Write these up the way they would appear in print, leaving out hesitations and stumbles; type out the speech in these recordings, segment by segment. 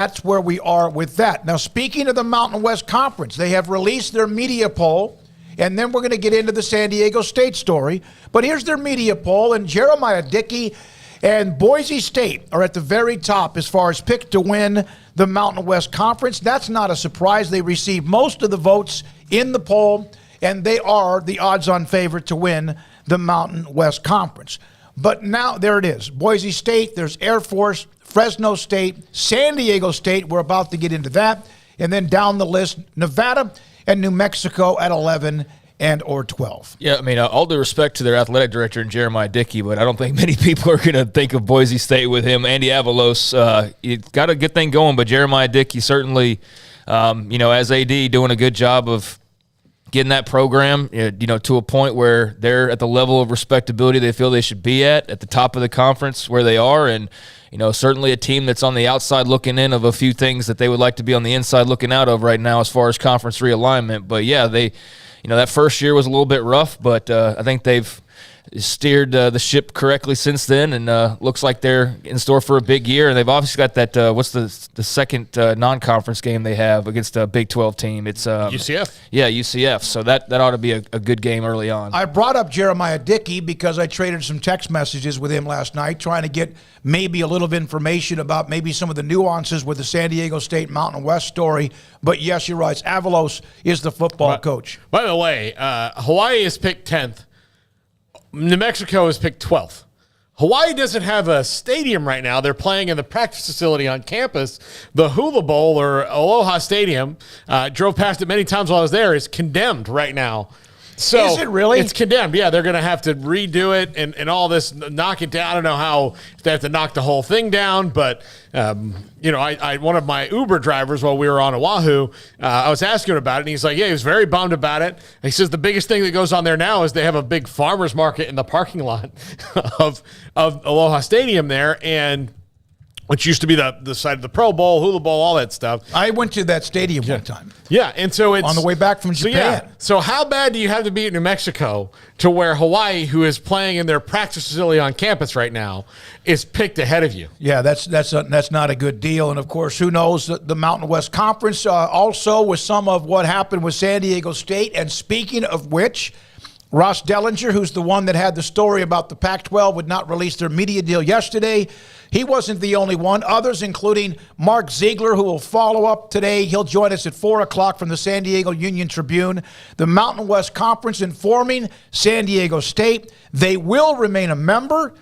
that's where we are with that. Now, speaking of the Mountain West Conference, they have released their media poll, and then we're going to get into the San Diego State story. But here's their media poll, and Jeremiah Dickey and Boise State are at the very top as far as picked to win the Mountain West Conference. That's not a surprise. They received most of the votes in the poll, and they are the odds-on favorite to win the Mountain West Conference. But now, there it is. Boise State, there's Air Force, Fresno State, San Diego State. We're about to get into that. And then down the list, Nevada and New Mexico at 11 and or 12. Yeah, I mean, all due respect to their athletic director, Jeremiah Dickey, but I don't think many people are going to think of Boise State with him. Andy Avalos, he's got a good thing going, but Jeremiah Dickey certainly, as AD, doing a good job of getting that program, to a point where they're at the level of respectability they feel they should be at the top of the conference where they are. And, certainly a team that's on the outside looking in of a few things that they would like to be on the inside looking out of right now as far as conference realignment. But, yeah, they – that first year was a little bit rough, but I think they've steered the ship correctly since then, and looks like they're in store for a big year. And they've obviously got that what's the second non-conference game they have against a Big 12 team? It's UCF. Yeah, UCF. So that ought to be a good game early on. I brought up Jeremiah Dickey because I traded some text messages with him last night trying to get maybe a little of information about maybe some of the nuances with the San Diego State Mountain West story. But yes, you're right. Avalos is the football coach. By the way, Hawaii is picked 10th. New Mexico is picked 12th. Hawaii doesn't have a stadium right now. They're playing in the practice facility on campus. The Hula Bowl, or Aloha Stadium, drove past it many times while I was there, is condemned right now. So is it really? It's condemned. Yeah, they're going to have to redo it and all this, knock it down. I don't know how they have to knock the whole thing down, but I one of my Uber drivers while we were on Oahu, I was asking him about it, and he's like, yeah, he was very bummed about it. And he says the biggest thing that goes on there now is they have a big farmer's market in the parking lot of Aloha Stadium there, and which used to be the site of the Pro Bowl, Hula Bowl, all that stuff. I went to that stadium one time. Yeah, and so it's on the way back from Japan. So how bad do you have to be at New Mexico to where Hawaii, who is playing in their practice facility on campus right now, is picked ahead of you? Yeah, that's not a good deal. And of course, who knows, the Mountain West Conference also with some of what happened with San Diego State. And speaking of which, Ross Dellinger, who's the one that had the story about the Pac-12 would not release their media deal yesterday, he wasn't the only one. Others, including Mark Ziegler, who will follow up today. He'll join us at 4 o'clock from the San Diego Union-Tribune. The Mountain West Conference informing San Diego State they will remain a member.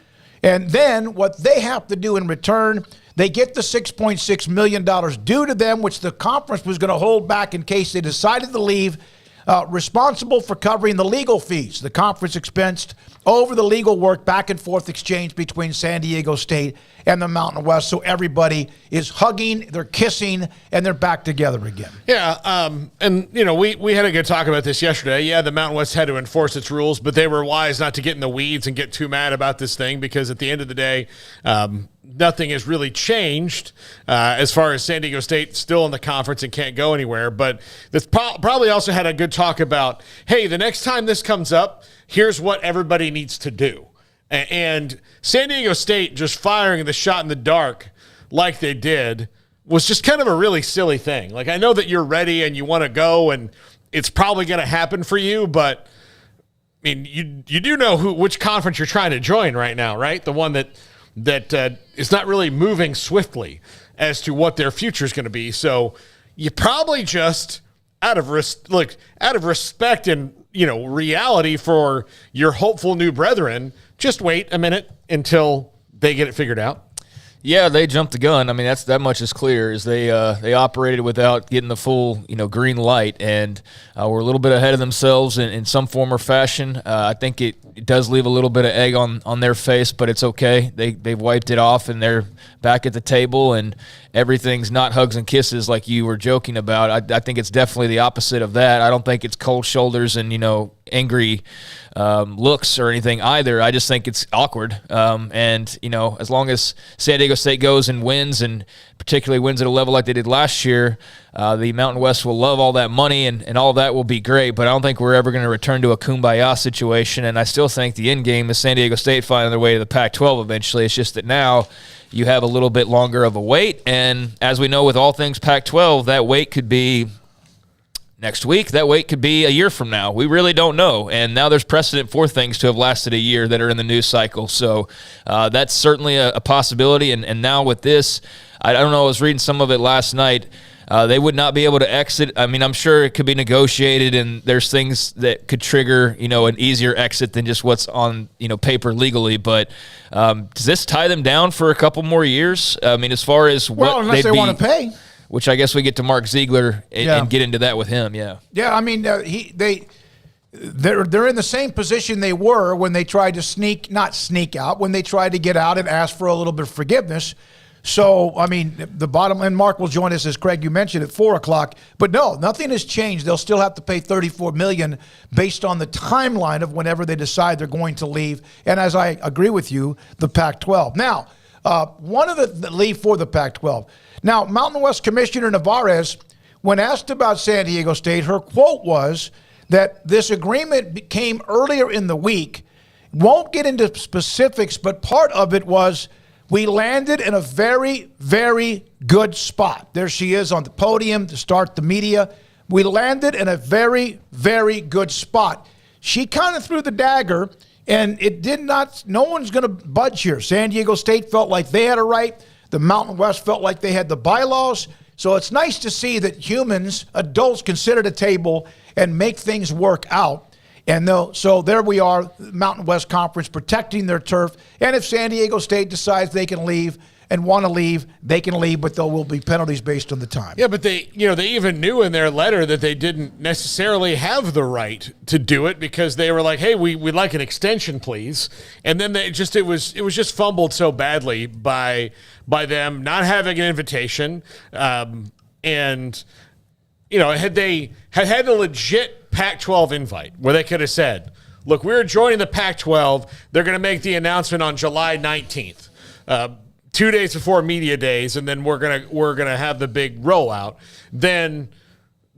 And then what they have to do in return, they get the $6.6 million due to them, which the conference was going to hold back in case they decided to leave. Responsible for covering the legal fees. The conference expensed over the legal work back and forth exchange between San Diego State and the Mountain West. So everybody is hugging, they're kissing, and they're back together again. Yeah, we had a good talk about this yesterday. Yeah, the Mountain West had to enforce its rules, but they were wise not to get in the weeds and get too mad about this thing, because at the end of the day, nothing has really changed as far as San Diego State still in the conference and can't go anywhere. But this probably also had a good talk about, hey, the next time this comes up, here's what everybody needs to do. And San Diego State just firing the shot in the dark like they did was just kind of a really silly thing. Like, I know that you're ready and you want to go, and it's probably going to happen for you, but I mean, you do know which conference you're trying to join right now, right? The one that is not really moving swiftly as to what their future is going to be. So you probably just out of respect and reality for your hopeful new brethren, just wait a minute until they get it figured out. Yeah, they jumped the gun. I mean, that much is clear. Is they operated without getting the full green light, and were a little bit ahead of themselves in some form or fashion. I think it does leave a little bit of egg on their face, but it's okay. They've wiped it off, and they're back at the table, and everything's not hugs and kisses like you were joking about. I think it's definitely the opposite of that. I don't think it's cold shoulders and angry looks or anything either. I just think it's awkward. And as long as San Diego State goes and wins, and particularly wins at a level like they did last year, the Mountain West will love all that money, and all of that will be great. But I don't think we're ever going to return to a kumbaya situation. And I still think the end game is San Diego State finding their way to the Pac-12 eventually. It's just that now you have a little bit longer of a wait. And as we know with all things Pac-12, that wait could be next week. That wait could be a year from now. We really don't know. And now there's precedent for things to have lasted a year that are in the news cycle. So that's certainly a possibility. And now with this, I don't know, I was reading some of it last night. They would not be able to exit. I mean, I'm sure it could be negotiated, and there's things that could trigger, an easier exit than just what's on, paper legally. But does this tie them down for a couple more years? I mean, as far as what unless they want to pay. Which I guess we get to Mark Ziegler and get into that with him. Yeah. Yeah. I mean, they're in the same position they were when they tried to not sneak out, when they tried to get out and ask for a little bit of forgiveness. So, I mean, the bottom, and Mark will join us, as Craig, you mentioned, at 4 o'clock. But no, nothing has changed. They'll still have to pay $34 million based on the timeline of whenever they decide they're going to leave. And as I agree with you, the Pac-12. Now, one of the leave for the Pac-12. Now, Mountain West Commissioner Navarez, when asked about San Diego State, her quote was that this agreement came earlier in the week. Won't get into specifics, but part of it was, we landed in a very, very good spot. There she is on the podium to start the media. We landed in a very, very good spot. She kind of threw the dagger, and no one's going to budge here. San Diego State felt like they had a right. The Mountain West felt like they had the bylaws. So it's nice to see that humans, adults, can sit at a table and make things work out. And so there we are, Mountain West Conference protecting their turf. And if San Diego State decides they can leave and want to leave, they can leave, but there will be penalties based on the time. Yeah, but they even knew in their letter that they didn't necessarily have the right to do it, because they were like, hey, we'd like an extension, please. And then it was just fumbled so badly by them not having an invitation. And had they had a legit Pac-12 invite where they could have said, look, we're joining the Pac-12. They're going to make the announcement on July 19th, 2 days before media days, and then we're gonna have the big rollout. Then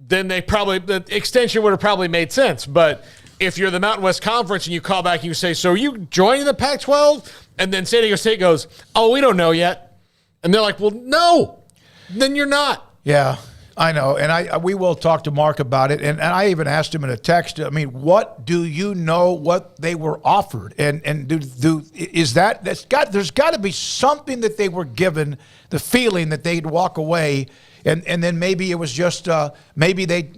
the extension would have probably made sense. But if you're the Mountain West Conference and you call back and you say, so are you joining the Pac-12? And then San Diego State goes, oh, we don't know yet. And they're like, well, no, then you're not. Yeah. I know, and we will talk to Mark about it, and I even asked him in a text. I mean, what do you know what they were offered, and there's got to be something that they were given, the feeling that they'd walk away, and then maybe it was just maybe they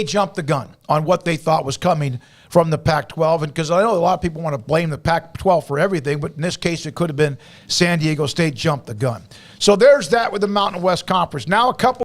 jumped the gun on what they thought was coming from the Pac-12, and because I know a lot of people want to blame the Pac-12 for everything, but in this case, it could have been San Diego State jumped the gun. So there's that with the Mountain West Conference. Now a couple